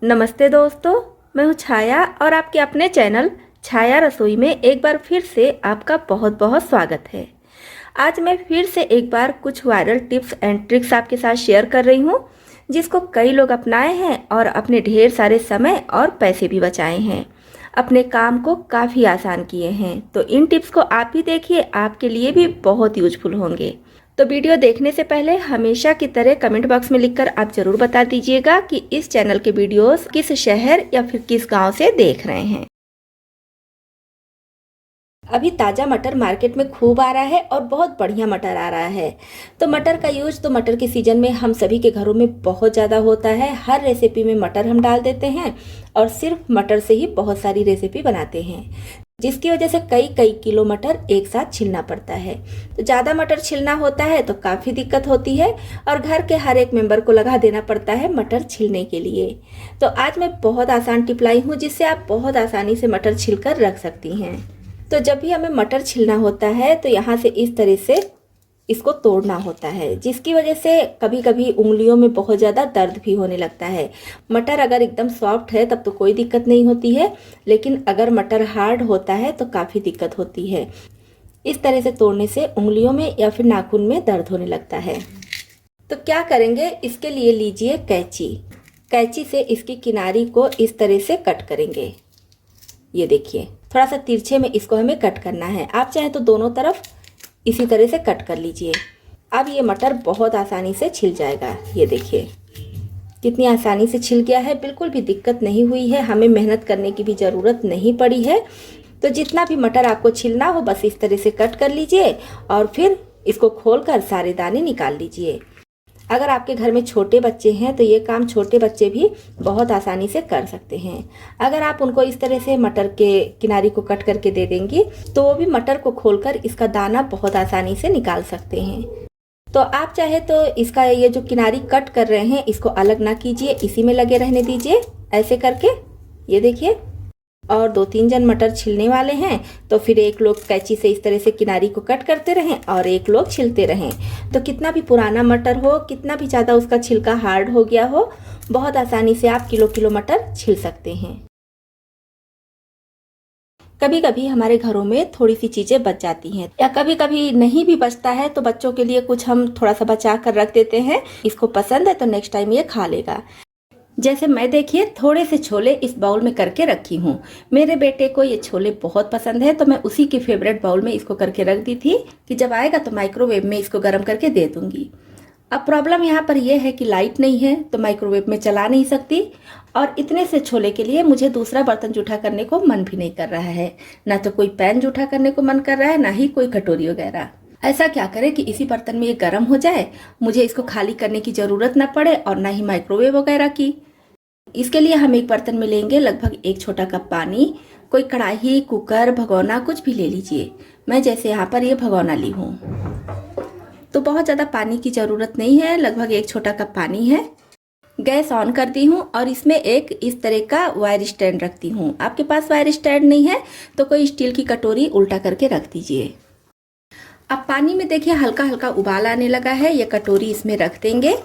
नमस्ते दोस्तों, मैं हूँ छाया और आपके अपने चैनल छाया रसोई में एक बार फिर से आपका बहुत बहुत स्वागत है। आज मैं फिर से एक बार कुछ वायरल टिप्स एंड ट्रिक्स आपके साथ शेयर कर रही हूँ, जिसको कई लोग अपनाए हैं और अपने ढेर सारे समय और पैसे भी बचाए हैं, अपने काम को काफ़ी आसान किए हैं। तो इन टिप्स को आप भी देखिए, आपके लिए भी बहुत यूजफुल होंगे। तो वीडियो देखने से पहले हमेशा की तरह कमेंट बॉक्स में लिखकर आप जरूर बता दीजिएगा कि इस चैनल के वीडियोस किस शहर या फिर किस गांव से देख रहे हैं। अभी ताज़ा मटर मार्केट में खूब आ रहा है और बहुत बढ़िया मटर आ रहा है। तो मटर का यूज तो मटर के सीजन में हम सभी के घरों में बहुत ज़्यादा होता है। हर रेसिपी में मटर हम डाल देते हैं और सिर्फ मटर से ही बहुत सारी रेसिपी बनाते हैं, जिसकी वजह से कई कई किलो मटर एक साथ छिलना पड़ता है। तो ज़्यादा मटर छिलना होता है तो काफ़ी दिक्कत होती है और घर के हर एक मेंबर को लगा देना पड़ता है मटर छिलने के लिए। तो आज मैं बहुत आसान टिप लाई हूँ जिससे आप बहुत आसानी से मटर छिलकर रख सकती हैं। तो जब भी हमें मटर छिलना होता है तो यहाँ से इस तरह से इसको तोड़ना होता है, जिसकी वजह से कभी कभी उंगलियों में बहुत ज़्यादा दर्द भी होने लगता है। मटर अगर एकदम सॉफ्ट है तब तो कोई दिक्कत नहीं होती है, लेकिन अगर मटर हार्ड होता है तो काफ़ी दिक्कत होती है। इस तरह से तोड़ने से उंगलियों में या फिर नाखून में दर्द होने लगता है। तो क्या करेंगे, इसके लिए लीजिए कैंची। कैंची से इसकी किनारी को इस तरह से कट करेंगे। ये देखिए, थोड़ा सा तिरछे में इसको हमें कट करना है। आप चाहें तो दोनों तरफ इसी तरह से कट कर लीजिए। अब ये मटर बहुत आसानी से छिल जाएगा। ये देखिए कितनी आसानी से छिल गया है, बिल्कुल भी दिक्कत नहीं हुई है, हमें मेहनत करने की भी ज़रूरत नहीं पड़ी है। तो जितना भी मटर आपको छिलना हो बस इस तरह से कट कर लीजिए और फिर इसको खोलकर सारे दाने निकाल लीजिए। अगर आपके घर में छोटे बच्चे हैं तो ये काम छोटे बच्चे भी बहुत आसानी से कर सकते हैं। अगर आप उनको इस तरह से मटर के किनारी को कट करके दे देंगी तो वो भी मटर को खोलकर इसका दाना बहुत आसानी से निकाल सकते हैं। तो आप चाहे तो इसका ये जो किनारी कट कर रहे हैं इसको अलग ना कीजिए, इसी में लगे रहने दीजिए ऐसे करके। ये देखिए, और 2-3 जन मटर छिलने वाले हैं तो फिर एक लोग कैंची से इस तरह से किनारी को कट करते रहें और एक लोग छिलते रहें। तो कितना भी पुराना मटर हो, कितना भी ज़्यादा उसका छिलका हार्ड हो गया हो, बहुत आसानी से आप किलो किलो मटर छिल सकते हैं। कभी कभी हमारे घरों में थोड़ी सी चीज़ें बच जाती हैं या कभी कभी नहीं भी बचता है तो बच्चों के लिए कुछ हम थोड़ा सा बचा कर रख देते हैं। इसको पसंद है तो नेक्स्ट टाइम ये खा लेगा। जैसे मैं देखिए थोड़े से छोले इस बाउल में करके रखी हूँ। मेरे बेटे को ये छोले बहुत पसंद है तो मैं उसी की फेवरेट बाउल में इसको करके रख दी थी कि जब आएगा तो माइक्रोवेव में इसको गर्म करके दे दूंगी। अब प्रॉब्लम यहाँ पर यह है कि लाइट नहीं है तो माइक्रोवेव में चला नहीं सकती और इतने से छोले के लिए मुझे दूसरा बर्तन जूठा करने को मन भी नहीं कर रहा है। ना तो कोई पैन जूठा करने को मन कर रहा है, ना ही कोई कटोरी वगैरह। ऐसा क्या करें कि इसी बर्तन में ये गर्म हो जाए, मुझे इसको खाली करने की ज़रूरत ना पड़े और ना ही माइक्रोवेव वगैरह की। इसके लिए हम एक बर्तन में लेंगे लगभग 1 छोटा कप पानी। कोई कढ़ाई, कुकर, भगोना कुछ भी ले लीजिए। मैं जैसे यहाँ पर ये भगोना ली हूँ तो बहुत ज़्यादा पानी की ज़रूरत नहीं है, लगभग 1 छोटा कप पानी है। गैस ऑन कर दी हूँ और इसमें एक इस तरह का वायर स्टैंड रखती हूँ। आपके पास वायर स्टैंड नहीं है तो कोई स्टील की कटोरी उल्टा करके रख दीजिए। अब पानी में देखिए हल्का हल्का उबाल आने लगा है। ये कटोरी इसमें रख देंगे,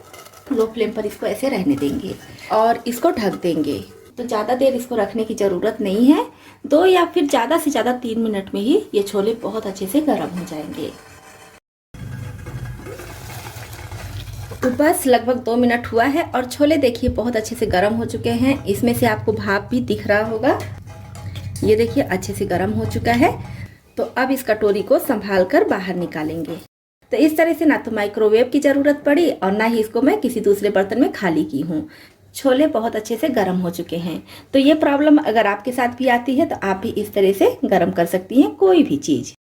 लो फ्लेम पर इसको ऐसे रहने देंगे और इसको ढक देंगे। तो ज़्यादा देर इसको रखने की ज़रूरत नहीं है, 2 या फिर ज़्यादा से ज़्यादा 3 मिनट में ही ये छोले बहुत अच्छे से गर्म हो जाएंगे। तो बस लगभग 2 मिनट हुआ है और छोले देखिए बहुत अच्छे से गर्म हो चुके हैं। इसमें से आपको भाप भी दिख रहा होगा। ये देखिए अच्छे से गर्म हो चुका है। तो अब इस कटोरी को संभाल कर बाहर निकालेंगे। तो इस तरह से ना तो माइक्रोवेव की ज़रूरत पड़ी और ना ही इसको मैं किसी दूसरे बर्तन में खाली की हूँ। छोले बहुत अच्छे से गर्म हो चुके हैं। तो ये प्रॉब्लम अगर आपके साथ भी आती है तो आप भी इस तरह से गर्म कर सकती हैं कोई भी चीज़।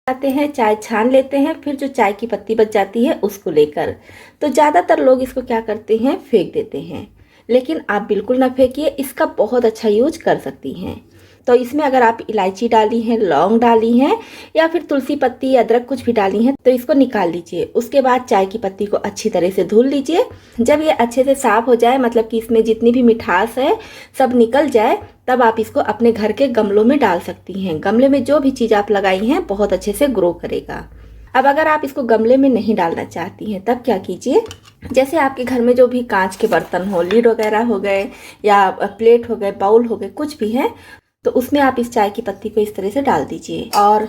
आते हैं चाय छान लेते हैं, फिर जो चाय की पत्ती बच जाती है उसको लेकर। तो ज़्यादातर लोग इसको क्या करते हैं, फेंक देते हैं, लेकिन आप बिल्कुल ना फेंकिए, इसका बहुत अच्छा यूज कर सकती हैं। तो इसमें अगर आप इलायची डाली हैं, लौंग डाली हैं या फिर तुलसी पत्ती, अदरक कुछ भी डाली हैं तो इसको निकाल लीजिए। उसके बाद चाय की पत्ती को अच्छी तरह से धुल लीजिए। जब ये अच्छे से साफ हो जाए, मतलब कि इसमें जितनी भी मिठास है सब निकल जाए, तब आप इसको अपने घर के गमलों में डाल सकती हैं। गमले में जो भी चीज़ आप लगाई हैं बहुत अच्छे से ग्रो करेगा। अब अगर आप इसको गमले में नहीं डालना चाहती हैं तब क्या कीजिए, जैसे आपके घर में जो भी कांच के बर्तन हो, लीड वगैरह हो गए या प्लेट हो गए, बाउल हो गए, कुछ भी है, तो उसमें आप इस चाय की पत्ती को इस तरह से डाल दीजिए। और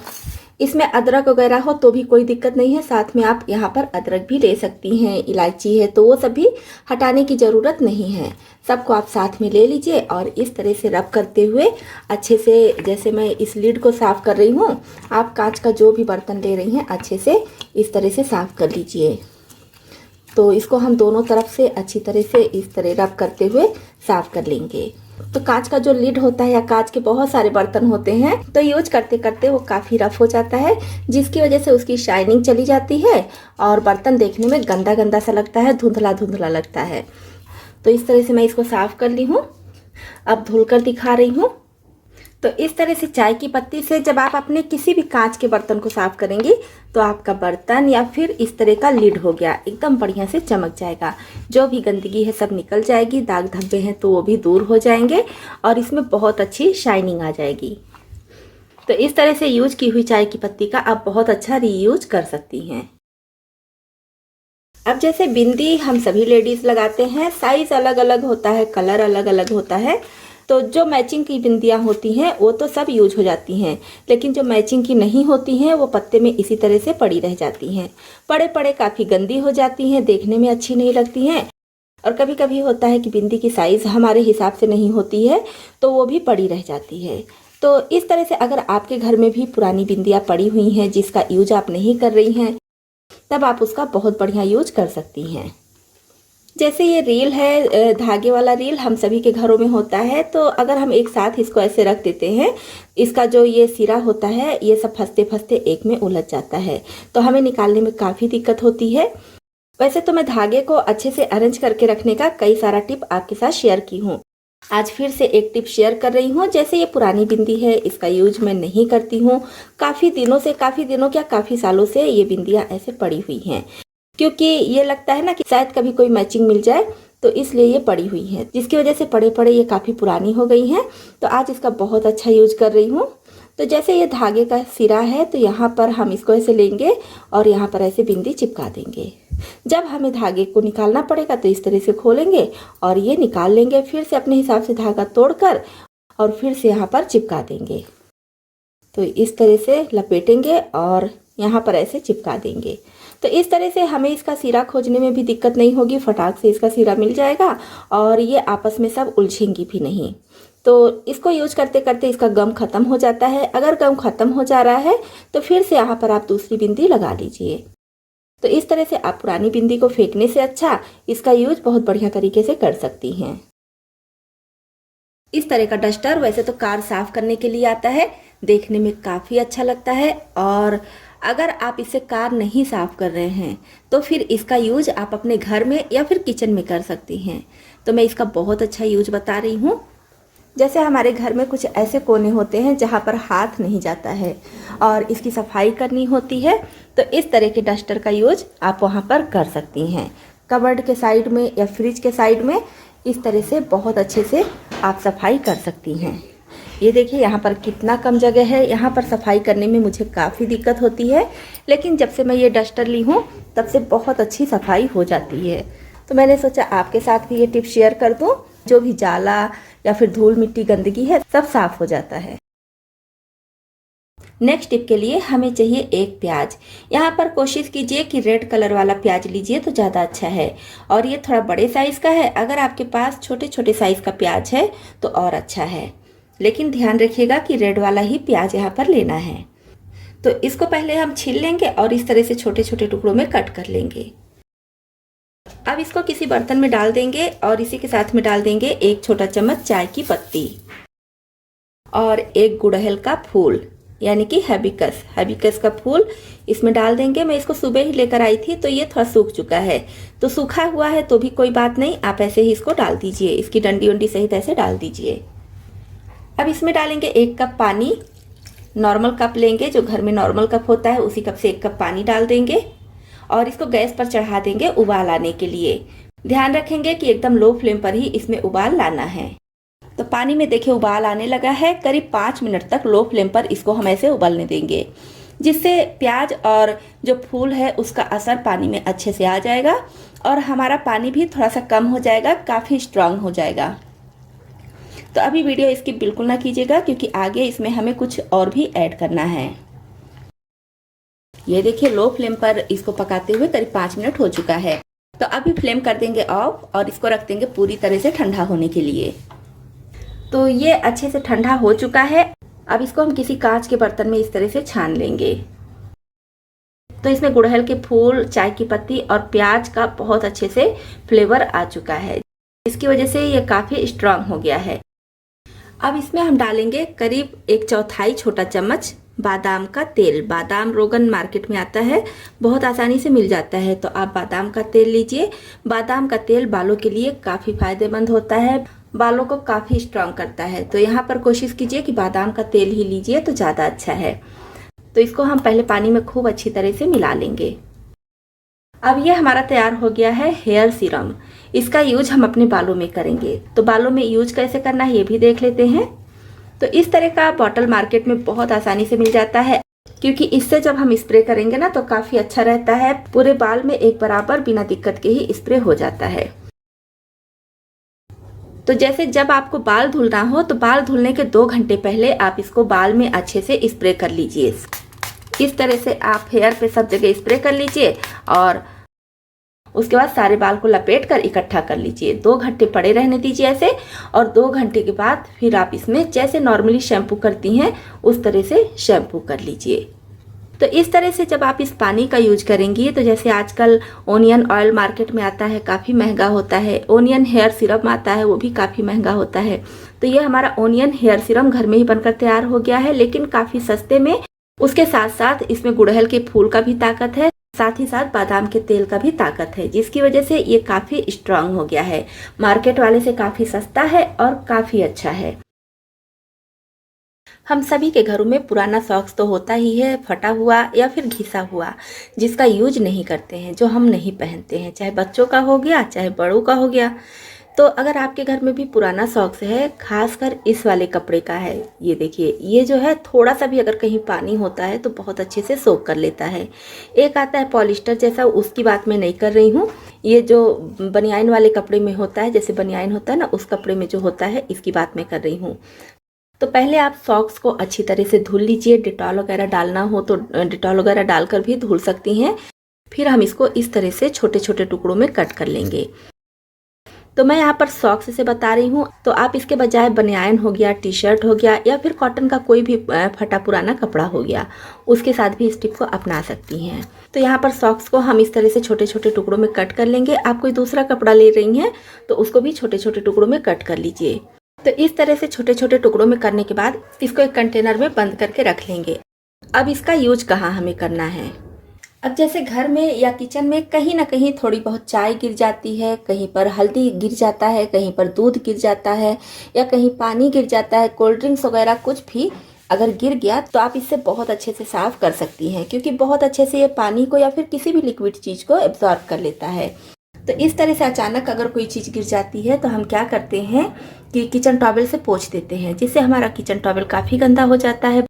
इसमें अदरक वगैरह हो तो भी कोई दिक्कत नहीं है, साथ में आप यहाँ पर अदरक भी ले सकती हैं, इलायची है तो वो सब भी हटाने की ज़रूरत नहीं है। सबको आप साथ में ले लीजिए और इस तरह से रब करते हुए अच्छे से, जैसे मैं इस लीड को साफ़ कर रही हूँ, आप कांच का जो भी बर्तन ले रही हैं अच्छे से इस तरह से साफ़ कर लीजिए। तो इसको हम दोनों तरफ से अच्छी तरह से इस तरह रब करते हुए साफ़ कर लेंगे। तो कांच का जो लिड होता है या कांच के बहुत सारे बर्तन होते हैं तो यूज करते करते वो काफ़ी रफ हो जाता है, जिसकी वजह से उसकी शाइनिंग चली जाती है और बर्तन देखने में गंदा गंदा सा लगता है, धुंधला धुंधला लगता है। तो इस तरह से मैं इसको साफ़ कर ली हूँ, अब धुल कर दिखा रही हूँ। तो इस तरह से चाय की पत्ती से जब आप अपने किसी भी कांच के बर्तन को साफ़ करेंगी तो आपका बर्तन या फिर इस तरह का लिड हो गया एकदम बढ़िया से चमक जाएगा। जो भी गंदगी है सब निकल जाएगी, दाग धब्बे हैं तो वो भी दूर हो जाएंगे और इसमें बहुत अच्छी शाइनिंग आ जाएगी। तो इस तरह से यूज की हुई चाय की पत्ती का आप बहुत अच्छा रीयूज कर सकती हैं। अब जैसे बिंदी हम सभी लेडीज़ लगाते हैं, साइज़ अलग अलग होता है, कलर अलग अलग होता है, तो जो मैचिंग की बिंदियाँ होती हैं वो तो सब यूज हो जाती हैं, लेकिन जो मैचिंग की नहीं होती हैं वो पत्ते में इसी तरह से पड़ी रह जाती हैं। पड़े पड़े काफ़ी गंदी हो जाती हैं, देखने में अच्छी नहीं लगती हैं। और कभी कभी होता है कि बिंदी की साइज़ हमारे हिसाब से नहीं होती है तो वो भी पड़ी रह जाती है। तो इस तरह से अगर आपके घर में भी पुरानी बिंदियाँ पड़ी हुई हैं जिसका यूज आप नहीं कर रही हैं, तब आप उसका बहुत बढ़िया यूज कर सकती हैं। जैसे ये रील है, धागे वाला रील हम सभी के घरों में होता है, तो अगर हम एक साथ इसको ऐसे रख देते हैं, इसका जो ये सिरा होता है ये सब फंसते फंसते एक में उलझ जाता है, तो हमें निकालने में काफ़ी दिक्कत होती है। वैसे तो मैं धागे को अच्छे से अरेंज करके रखने का कई सारा टिप आपके साथ शेयर की हूँ, आज फिर से एक टिप शेयर कर रही हूँ। जैसे ये पुरानी बिंदी है, इसका यूज मैं नहीं करती हूँ, काफ़ी दिनों क्या काफ़ी सालों से ये बिंदियाँ ऐसे पड़ी हुई हैं, क्योंकि ये लगता है ना कि शायद कभी कोई मैचिंग मिल जाए, तो इसलिए ये पड़ी हुई है, जिसकी वजह से पड़े पड़े ये काफ़ी पुरानी हो गई हैं। तो आज इसका बहुत अच्छा यूज कर रही हूँ। तो जैसे ये धागे का सिरा है तो यहाँ पर हम इसको ऐसे लेंगे और यहाँ पर ऐसे बिंदी चिपका देंगे। जब हमें धागे को निकालना पड़ेगा तो इस तरह से खोलेंगे और ये निकाल लेंगे, फिर से अपने हिसाब से धागा तोड़कर और फिर से यहाँ पर चिपका देंगे। तो इस तरह से लपेटेंगे और यहाँ पर ऐसे चिपका देंगे। तो इस तरह से हमें इसका सिरा खोजने में भी दिक्कत नहीं होगी, फटाक से इसका सिरा मिल जाएगा और ये आपस में सब उलझेंगी भी नहीं। तो इसको यूज करते करते इसका गम खत्म हो जाता है। अगर गम खत्म हो जा रहा है तो फिर से यहाँ पर आप दूसरी बिंदी लगा लीजिए। तो इस तरह से आप पुरानी बिंदी को फेंकने से अच्छा इसका यूज बहुत बढ़िया तरीके से कर सकती हैं। इस तरह का डस्टर वैसे तो कार साफ करने के लिए आता है, देखने में काफ़ी अच्छा लगता है, और अगर आप इसे कार नहीं साफ कर रहे हैं तो फिर इसका यूज आप अपने घर में या फिर किचन में कर सकती हैं। तो मैं इसका बहुत अच्छा यूज बता रही हूँ। जैसे हमारे घर में कुछ ऐसे कोने होते हैं जहाँ पर हाथ नहीं जाता है और इसकी सफाई करनी होती है, तो इस तरह के डस्टर का यूज आप वहाँ पर कर सकती हैं। कबर्ड के साइड में या फ्रिज के साइड में इस तरह से बहुत अच्छे से आप सफाई कर सकती हैं। ये देखिए यहाँ पर कितना कम जगह है, यहाँ पर सफाई करने में मुझे काफ़ी दिक्कत होती है, लेकिन जब से मैं ये डस्टर ली हूँ तब से बहुत अच्छी सफाई हो जाती है। तो मैंने सोचा आपके साथ भी ये टिप शेयर कर दूँ, जो भी जाला या फिर धूल मिट्टी गंदगी है सब साफ हो जाता है। नेक्स्ट टिप के लिए हमें चाहिए एक प्याज। यहाँ पर कोशिश कीजिए कि रेड कलर वाला प्याज लीजिए तो ज़्यादा अच्छा है, और ये थोड़ा बड़े साइज़ का है। अगर आपके पास छोटे छोटे साइज़ का प्याज है तो और अच्छा है, लेकिन ध्यान रखिएगा कि रेड वाला ही प्याज यहाँ पर लेना है। तो इसको पहले हम छील लेंगे और इस तरह से छोटे छोटे टुकड़ों में कट कर लेंगे। अब इसको किसी बर्तन में डाल देंगे और इसी के साथ में डाल देंगे 1 छोटा चम्मच चाय की पत्ती और 1 गुड़हल का फूल यानी कि हैबिस्कस का फूल इसमें डाल देंगे। मैं इसको सुबह ही लेकर आई थी तो ये थोड़ा सूख चुका है, तो सूखा हुआ है तो भी कोई बात नहीं, आप ऐसे ही इसको डाल दीजिए, इसकी डंडी वंडी सहित ऐसे डाल दीजिए। अब इसमें डालेंगे 1 कप पानी, नॉर्मल कप लेंगे, जो घर में नॉर्मल कप होता है उसी कप से 1 कप पानी डाल देंगे और इसको गैस पर चढ़ा देंगे उबाल आने के लिए। ध्यान रखेंगे कि एकदम लो फ्लेम पर ही इसमें उबाल लाना है। तो पानी में देखिए उबाल आने लगा है, करीब 5 मिनट तक लो फ्लेम पर इसको हम ऐसे उबलने देंगे। जिससे प्याज और जो फूल है उसका असर पानी में अच्छे से आ जाएगा और हमारा पानी भी थोड़ा सा कम हो जाएगा, काफ़ी स्ट्रांग हो जाएगा। तो अभी वीडियो स्किप बिल्कुल ना कीजिएगा क्योंकि आगे इसमें हमें कुछ और भी ऐड करना है। ये देखिए लो फ्लेम पर इसको पकाते हुए करीब 5 मिनट हो चुका है। तो अभी फ्लेम कर देंगे ऑफ और इसको रख देंगे पूरी तरह से ठंडा होने के लिए। तो ये अच्छे से ठंडा हो चुका है। अब इसको हम किसी कांच के बर्तन में इस तरह से छान लेंगे। तो इसमें गुड़हल के फूल, चाय की पत्ती और प्याज का बहुत अच्छे से फ्लेवर आ चुका है, इसकी वजह से ये काफ़ी स्ट्रांग हो गया है। अब इसमें हम डालेंगे करीब 1/4 छोटा चम्मच बादाम का तेल। बादाम रोगन मार्केट में आता है, बहुत आसानी से मिल जाता है, तो आप बादाम का तेल लीजिए। बादाम का तेल बालों के लिए काफ़ी फायदेमंद होता है, बालों को काफ़ी स्ट्रांग करता है। तो यहाँ पर कोशिश कीजिए कि बादाम का तेल ही लीजिए तो ज़्यादा अच्छा है। तो इसको हम पहले पानी में खूब अच्छी तरह से मिला लेंगे। अब ये हमारा तैयार हो गया है हेयर सीरम। इसका यूज हम अपने बालों में करेंगे। तो बालों में यूज कैसे करना है ये भी देख लेते हैं। तो इस तरह का बॉटल मार्केट में बहुत आसानी से मिल जाता है, क्योंकि इससे जब हम स्प्रे करेंगे ना तो काफ़ी अच्छा रहता है। पूरे बाल में एक बराबर बिना दिक्कत के ही स्प्रे हो जाता है। तो जैसे जब आपको बाल धुलना हो तो बाल धुलने के 2 घंटे पहले आप इसको बाल में अच्छे से स्प्रे कर लीजिए। इस तरह से आप हेयर पे सब जगह स्प्रे कर लीजिए और उसके बाद सारे बाल को लपेट कर इकट्ठा कर लीजिए। 2 घंटे पड़े रहने दीजिए ऐसे, और 2 घंटे के बाद फिर आप इसमें जैसे नॉर्मली शैम्पू करती हैं उस तरह से शैम्पू कर लीजिए। तो इस तरह से जब आप इस पानी का यूज करेंगी, तो जैसे आजकल ओनियन ऑयल मार्केट में आता है, काफ़ी महंगा होता है। ओनियन हेयर सीरम आता है, वो भी काफ़ी महंगा होता है। तो ये हमारा ओनियन हेयर सीरम घर में ही बनकर तैयार हो गया है, लेकिन काफ़ी सस्ते में। उसके साथ साथ इसमें गुड़हल के फूल का भी ताकत है, साथ ही साथ बादाम के तेल का भी ताकत है, जिसकी वजह से ये काफ़ी स्ट्रांग हो गया है। मार्केट वाले से काफ़ी सस्ता है और काफ़ी अच्छा है। हम सभी के घरों में पुराना सॉक्स तो होता ही है, फटा हुआ या फिर घिसा हुआ, जिसका यूज नहीं करते हैं, जो हम नहीं पहनते हैं, चाहे बच्चों का हो गया चाहे बड़ों का हो गया। तो अगर आपके घर में भी पुराना सॉक्स है, खासकर इस वाले कपड़े का है, ये देखिए, ये जो है थोड़ा सा भी अगर कहीं पानी होता है तो बहुत अच्छे से सोख कर लेता है। एक आता है पॉलिस्टर जैसा, उसकी बात मैं नहीं कर रही हूँ। ये जो बनियाइन वाले कपड़े में होता है, जैसे बनियाइन होता है ना, उस कपड़े में जो होता है, इसकी बात मैं कर रही हूँ। तो पहले आप सॉक्स को अच्छी तरह से धुल लीजिए। डिटॉल वगैरह डालना हो तो डिटॉल वगैरह डालकर भी धुल सकती हैं। फिर हम इसको इस तरह से छोटे छोटे टुकड़ों में कट कर लेंगे। तो मैं यहाँ पर सॉक्स से बता रही हूँ, तो आप इसके बजाय बनियान हो गया, टी शर्ट हो गया, या फिर कॉटन का कोई भी फटा पुराना कपड़ा हो गया, उसके साथ भी इस टिप को अपना सकती हैं। तो यहाँ पर सॉक्स को हम इस तरह से छोटे छोटे टुकड़ों में कट कर लेंगे। आप कोई दूसरा कपड़ा ले रही हैं तो उसको भी छोटे छोटे टुकड़ों में कट कर लीजिए। तो इस तरह से छोटे छोटे टुकड़ों में करने के बाद इसको एक कंटेनर में बंद करके रख लेंगे। अब इसका यूज कहाँ हमें करना है। अब जैसे घर में या किचन में कहीं ना कहीं थोड़ी बहुत चाय गिर जाती है, कहीं पर हल्दी गिर जाता है, कहीं पर दूध गिर जाता है, या कहीं पानी गिर जाता है, कोल्ड ड्रिंक्स वगैरह कुछ भी अगर गिर गया तो आप इससे बहुत अच्छे से साफ़ कर सकती हैं, क्योंकि बहुत अच्छे से ये पानी को या फिर किसी भी लिक्विड चीज़ को एब्जॉर्ब कर लेता है। तो इस तरह से अचानक अगर कोई चीज़ गिर जाती है तो हम क्या करते हैं कि किचन टॉवल से पोंछ देते हैं, जिससे हमारा किचन टॉवल काफ़ी गंदा हो जाता है।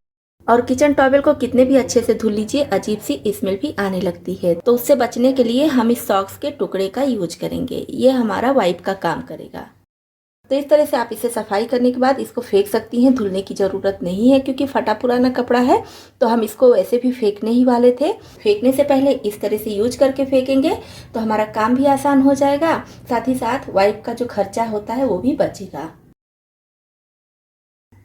और किचन टॉवल को कितने भी अच्छे से धुल लीजिए, अजीब सी स्मेल भी आने लगती है। तो उससे बचने के लिए हम इस सॉक्स के टुकड़े का यूज करेंगे, ये हमारा वाइप का काम करेगा। तो इस तरह से आप इसे सफाई करने के बाद इसको फेंक सकती हैं, धुलने की ज़रूरत नहीं है, क्योंकि फटा पुराना कपड़ा है तो हम इसको वैसे भी फेंकने ही वाले थे। फेंकने से पहले इस तरह से यूज करके फेंकेंगे तो हमारा काम भी आसान हो जाएगा, साथ ही साथ वाइप का जो खर्चा होता है वो भी बचेगा।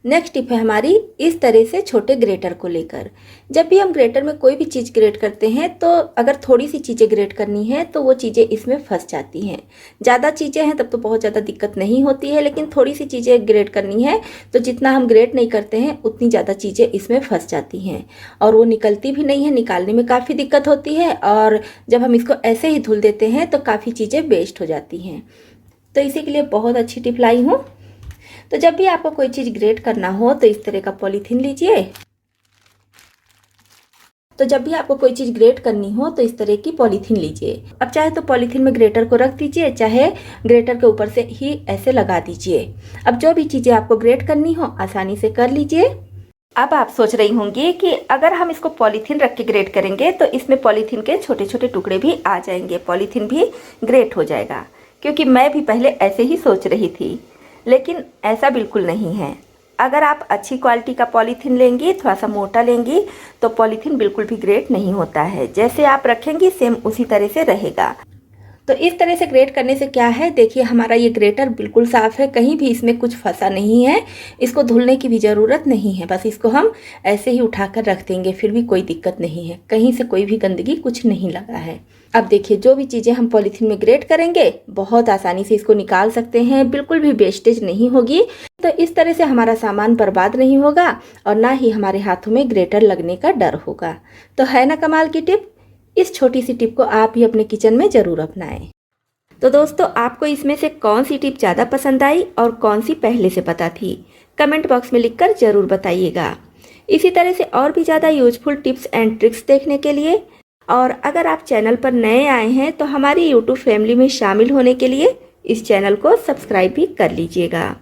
नेक्स्ट टिप है हमारी इस तरह से छोटे ग्रेटर को लेकर। जब भी हम ग्रेटर में कोई भी चीज़ ग्रेट करते हैं तो अगर थोड़ी सी चीज़ें ग्रेट करनी है तो वो चीज़ें इसमें फंस जाती हैं। ज़्यादा चीज़ें हैं तब तो बहुत ज़्यादा दिक्कत नहीं होती है, लेकिन थोड़ी सी चीज़ें ग्रेट करनी है तो जितना हम ग्रेट नहीं करते हैं उतनी ज़्यादा चीज़ें इसमें फंस जाती हैं और वो निकलती भी नहीं है, निकालने में काफ़ी दिक्कत होती है। और जब हम इसको ऐसे ही धुल देते हैं तो काफ़ी चीज़ें वेस्ट हो जाती हैं। तो इसी के लिए बहुत अच्छी टिप लाई हूँ। तो जब भी आपको कोई चीज़ ग्रेट करना हो तो इस तरह का पॉलीथीन लीजिए। तो जब भी आपको कोई चीज़ ग्रेट करनी हो तो इस तरह की पॉलीथीन लीजिए। अब चाहे तो पॉलीथीन में ग्रेटर को रख दीजिए, चाहे ग्रेटर के ऊपर से ही ऐसे लगा दीजिए। अब जो भी चीज़ें आपको ग्रेट करनी हो आसानी से कर लीजिए। अब आप सोच रही होंगी कि अगर हम इसको पॉलीथीन रख के ग्रेट करेंगे तो इसमें पॉलीथीन के छोटे छोटे टुकड़े भी आ जाएंगे, पॉलीथीन भी ग्रेट हो जाएगा। क्योंकि मैं भी पहले ऐसे ही सोच रही थी, लेकिन ऐसा बिल्कुल नहीं है। अगर आप अच्छी क्वालिटी का पॉलीथीन लेंगी, थोड़ा सा मोटा लेंगी, तो पॉलीथीन बिल्कुल भी ग्रेट नहीं होता है। जैसे आप रखेंगी सेम उसी तरह से रहेगा। तो इस तरह से ग्रेट करने से क्या है, देखिए हमारा ये ग्रेटर बिल्कुल साफ़ है, कहीं भी इसमें कुछ फंसा नहीं है। इसको धुलने की भी ज़रूरत नहीं है, बस इसको हम ऐसे ही उठाकर रख देंगे, फिर भी कोई दिक्कत नहीं है, कहीं से कोई भी गंदगी कुछ नहीं लगा है। अब देखिए जो भी चीज़ें हम पॉलीथीन में ग्रेट करेंगे बहुत आसानी से इसको निकाल सकते हैं, बिल्कुल भी वेस्टेज नहीं होगी। तो इस तरह से हमारा सामान बर्बाद नहीं होगा और ना ही हमारे हाथों में ग्रेटर लगने का डर होगा। तो है ना कमाल की टिप। इस छोटी सी टिप को आप भी अपने किचन में ज़रूर अपनाएं। तो दोस्तों, आपको इसमें से कौन सी टिप ज़्यादा पसंद आई और कौन सी पहले से पता थी, कमेंट बॉक्स में लिखकर ज़रूर बताइएगा। इसी तरह से और भी ज़्यादा यूजफुल टिप्स एंड ट्रिक्स देखने के लिए, और अगर आप चैनल पर नए आए हैं तो हमारी यूट्यूब फैमिली में शामिल होने के लिए इस चैनल को सब्सक्राइब भी कर लीजिएगा।